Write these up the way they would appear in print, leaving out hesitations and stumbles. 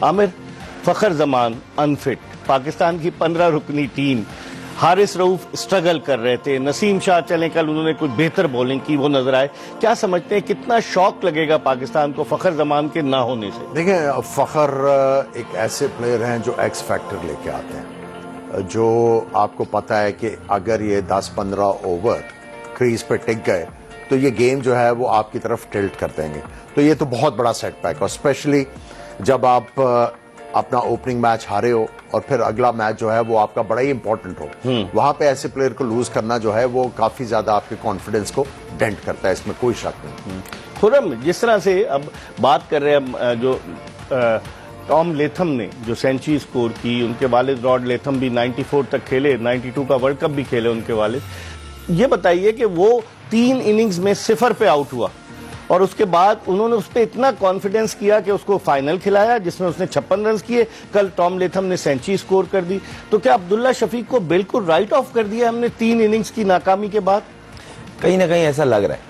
आमिर, फखर Zaman unfit, Pakistan की 15 रुकनी team, Haris Rauf struggle कर रहे थे, नसीम शाह चले कल उन्होंने कुछ बेहतर बॉलिंग की, वो नजर आए। क्या समझते हैं कितना शॉक लगेगा पाकिस्तान को फखर जमान के ना होने से? देखिए, फखर एक ऐसे प्लेयर हैं जो एक्स फैक्टर लेके आते हैं, जो आपको पता है कि अगर ये 10-15 ओवर क्रीज पे टिक गए तो ये गेम जो है वो आपकी तरफ टिल्ट कर देंगे। तो ये तो बहुत बड़ा सेटबैक, और स्पेशली जब आप अपना ओपनिंग मैच हारे हो और फिर अगला मैच जो है वो आपका बड़ा ही इंपॉर्टेंट हो, वहां पे ऐसे प्लेयर को लूज करना जो है वो काफी ज्यादा आपके कॉन्फिडेंस को डेंट करता है, इसमें कोई शक नहीं। खुर्रम, जिस तरह से अब बात कर रहे हैं जो टॉम लेथम ने जो सेंचुरी स्कोर की, उनके वालिद रॉड लेथम भी 94 तक खेले, 92 का वर्ल्ड कप भी खेले उनके वालिद। ये बताइए कि वो 3 इनिंग्स में 0 पे आउट हुआ और उसके बाद उन्होंने उस पर इतना कॉन्फिडेंस किया कि उसको फाइनल खिलाया जिसमें उसने 56 रन किए। कल टॉम लेथम ने सेंचुरी स्कोर कर दी। तो क्या अब्दुल्ला शफीक को बिल्कुल राइट ऑफ कर दिया हमने 3 इनिंग्स की नाकामी के बाद? कहीं ना कहीं ऐसा लग रहा है,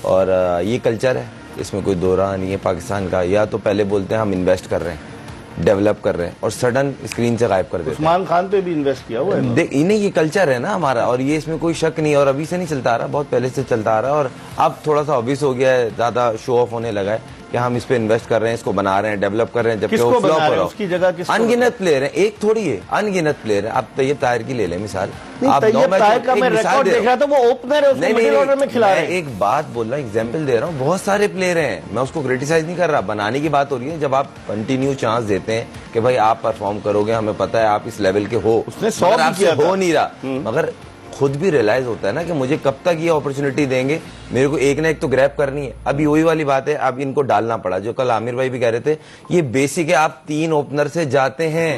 और ये कल्चर है, इसमें कोई दो राह नहीं है पाकिस्तान का। या तो पहले बोलते हैं हम इन्वेस्ट कर रहे हैं, डेवलप कर रहे हैं, और सडन स्क्रीन से गायब कर देते हैं। उस्मान खान पे भी इन्वेस्ट किया हुआ है। नहीं, ये कल्चर है ना हमारा, और ये इसमें कोई शक नहीं है, और अभी से नहीं चलता आ रहा, बहुत पहले से चलता आ रहा है। और अब थोड़ा सा ऑब्वियस हो गया है, ज्यादा शो ऑफ होने लगा है कि हम इस पे इन्वेस्ट कर रहे हैं, इसको बना रहे हैं, डेवलप कर रहे हैं, जबकि वो फ्लॉप हो रहा उसकी जगह अनगिनत प्लेयर है, एक थोड़ी है, अनगिनत प्लेयर है। आप तैयब ताहिर की ले लें मिसाल, आप तैयब ताहिर का मैं रिकॉर्ड देख रहा था, वो ओपनर है, उसको मिडिल ऑर्डर में खिला रहे हैं। एक बात बोल रहा हूँ, एग्जाम्पल दे रहा हूँ, बहुत सारे प्लेयर हैं, मैं उसको क्रिटिसाइज नहीं कर रहा, बनाने की बात हो रही है। जब आप कंटिन्यू चांस देते हैं कि भाई आप परफॉर्म करोगे, हमें पता है आप इस लेवल के हो, उसने 100 आपसे हो नहीं रहा, मगर खुद भी रियलाइज होता है ना कि मुझे कब तक ये अपॉर्चुनिटी देंगे, मेरे को एक ना एक तो ग्रैब करनी है। अभी वही वाली बात है, अब इनको डालना पड़ा, जो कल आमिर भाई भी कह रहे थे, ये बेसिक है, आप 3 ओपनर से जाते हैं,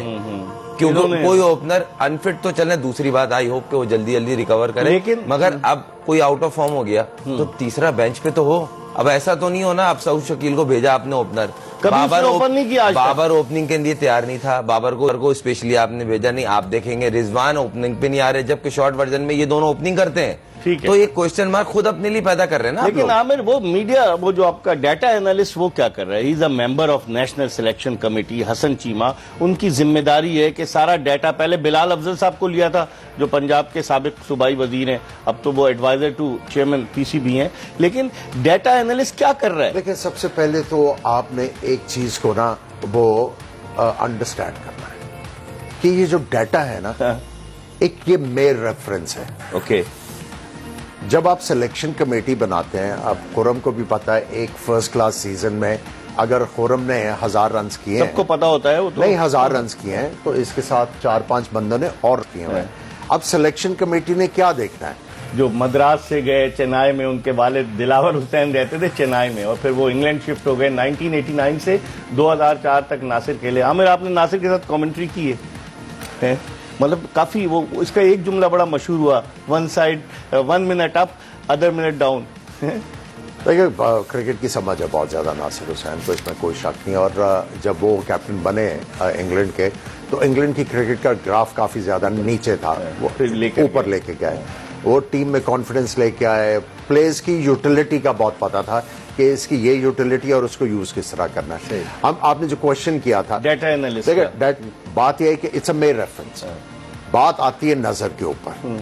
क्योंकि कोई ओपनर अनफिट तो चले, दूसरी बात आई होप कि वो जल्दी जल्दी रिकवर करे, मगर अब कोई आउट ऑफ फॉर्म हो गया तो तीसरा बेंच पे तो हो। अब ऐसा तो नहीं हो ना, अब सऊद शकील को भेजा आपने ओपनर, बाबर ओपनिंग के लिए तैयार नहीं था, बाबर को स्पेशली आपने भेजा नहीं। आप देखेंगे रिजवान ओपनिंग पे नहीं आ रहे, जबकि शॉर्ट वर्जन में ये दोनों ओपनिंग करते हैं। तो एक क्वेश्चन मार्क खुद अपने लिए पैदा कर रहे हैं ना। लेकिन आमिर, वो मीडिया, वो जो आपका डाटा एनालिस्ट, वो क्या कर रहा है? He is a member of national selection committee, Hasan Cheema, उनकी जिम्मेदारी है कि सारा डाटा, पहले बिलाल अफजल साहब को लिया था जो पंजाब के साबिक सूबाई वजीर हैं, अब तो वो एडवाइजर टू चेयरमैन पीसीबी हैं, लेकिन डाटा एनालिस्ट क्या कर रहा है? देखिए, सबसे पहले तो आपने एक चीज को ना वो अंडरस्टैंड करना है कि ये जो डाटा है ना, एक ये मेयर रेफरेंस है। ओके, जब आप सिलेक्शन कमेटी बनाते हैं, अब खुर्रम को भी पता है, एक फर्स्ट क्लास सीजन में अगर खुर्रम ने 1000 रन किए, सबको पता होता है वो तो, नहीं 1000 रन किए हैं, तो इसके साथ 4-5 बंदों ने और किए हुए हैं। अब सिलेक्शन कमेटी ने क्या देखना है? जो मद्रास से गए चेन्नई में, उनके वालिद दिलावर हुसैन रहते थे चेन्नई में, और फिर वो इंग्लैंड शिफ्ट हो गए। 1989 से 2004 तक नासिर खेले। आमिर, आपने नासिर के साथ कमेंट्री की है? मतलब काफी वो, इसका एक जुमला बड़ा मशहूर हुआ, 1 minute up, other minute down. देखिए, क्रिकेट की समझ है बहुत ज्यादा नासिर हुसैन को, इसमें कोई शक नहीं। और जब वो कैप्टन बने इंग्लैंड के, तो इंग्लैंड की क्रिकेट का ग्राफ काफी ज्यादा नीचे था, वो ऊपर लेके गए, वो टीम में कॉन्फिडेंस लेके आए, प्लेयर्स की यूटिलिटी का बहुत पता था कि इसकी ये यूटिलिटी और उसको यूज किस तरह करना है। हम आपने जो क्वेश्चन किया था डाटा एनालिस्ट, बात यह है कि इट्स अ मेयर रेफरेंस। बात आती है नजर के ऊपर।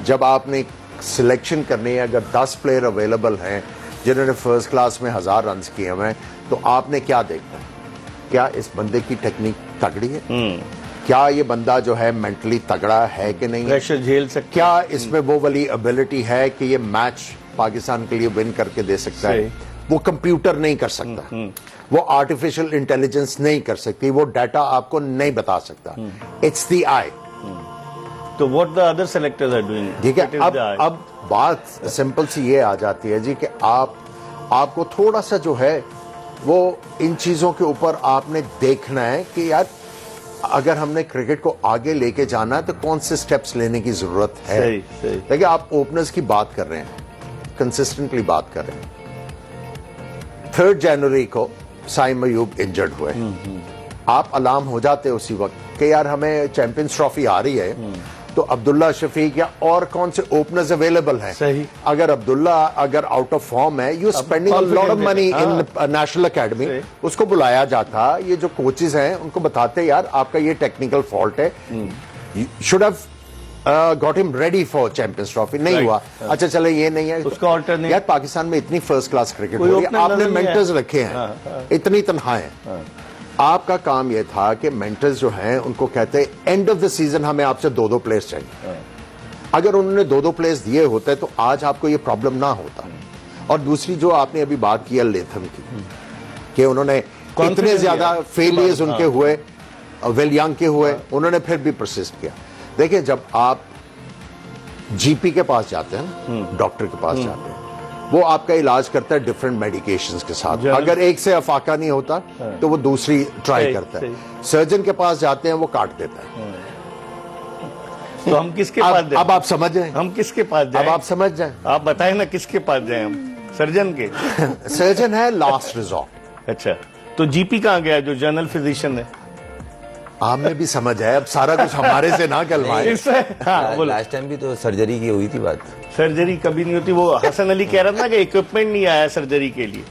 जब आपने सिलेक्शन करनी है, अगर 10 प्लेयर अवेलेबल हैं जिन्होंने फर्स्ट क्लास में 1000 रन किए हुए हैं, तो आपने क्या देखना है? क्या इस बंदे की टेक्निक तगड़ी है? क्या ये बंदा जो है मेंटली तगड़ा है कि नहीं, प्रेशर झेल सकता? क्या इसमें वो वाली एबिलिटी है कि ये मैच पाकिस्तान के लिए विन करके दे सकता है? वो कंप्यूटर नहीं कर सकता, वो आर्टिफिशियल इंटेलिजेंस नहीं कर सकती, वो डाटा आपको नहीं बता सकता। It's the eye. तो what the other selectors are doing? ठीक है, अब बात सिंपल सी ये आ जाती है जी कि आपको थोड़ा सा जो है वो इन चीजों के ऊपर आपने देखना है कि यार, अगर हमने क्रिकेट को आगे लेके जाना है तो कौन से स्टेप्स लेने की जरूरत है। सही। देखिए, आप ओपनर्स की बात कर रहे हैं, कंसिस्टेंटली बात कर रहे हैं। 3 जनवरी को साइम अयूब इंजर्ड हुए, आप अलार्म हो जाते उसी वक्त कि यार हमें चैंपियंस ट्रॉफी आ रही है तो अब्दुल्ला शफीक या और कौन से ओपनर्स अवेलेबल हैं? सही। अगर अब्दुल्ला अगर आउट ऑफ फॉर्म है, you spending lot of confident money है। इन नेशनल एकेडमी, सही। उसको बुलाया जाता, ये जो कोचेज हैं उनको बताते यार आपका ये टेक्निकल फॉल्ट है, should have got him ready for champions trophy. नहीं Right. हुआ, अच्छा चले ये नहीं है, उसका alternate- यार पाकिस्तान में इतनी फर्स्ट क्लास क्रिकेट हो कोई रही है, opener आपने नजर नहीं मेंटर्स आया। रखे हैं, इतनी तनख्वाहें, आपका काम यह था कि मेंटर्स जो हैं उनको कहते हैं एंड ऑफ द सीजन हमें आपसे 2-2 प्लेयर्स चाहिए। अगर उन्होंने 2-2 प्लेयर्स दिए होते तो आज आपको ये प्रॉब्लम ना होता। और दूसरी जो आपने अभी बात की लेथम की, कि उन्होंने इतने Confidence ज्यादा दिया। फेलियर्स उनके हुए, वेल यंग के हुए, उन्होंने फिर भी परसिस्ट किया। देखिए जब आप जीपी के पास जाते हैं, डॉक्टर के पास जाते हैं, वो आपका इलाज करता है डिफरेंट मेडिकेशंस के साथ। जरूर। अगर एक से अफाका नहीं होता तो वो दूसरी ट्राई सही, करता है। सही। सर्जन के पास जाते हैं, वो काट देता है। तो हम किसके पास जाएं? अब आप समझ जाए, हम किसके पास जाएं? अब आप समझ जाए, आप बताएं ना किसके पास जाएं हम? सर्जन के? सर्जन है लास्ट रिजॉर्ट। अच्छा, तो जीपी कहाँ गया जो जनरल फिजिशियन है? आप में भी समझ है, अब सारा कुछ हमारे से ना कहलवाए। इससे हाँ बोलो। लास्ट टाइम भी तो सर्जरी की हुई थी बात। सर्जरी कभी नहीं होती, वो हसन अली कह रहा था ना कि इक्विपमेंट नहीं आया सर्जरी के लिए।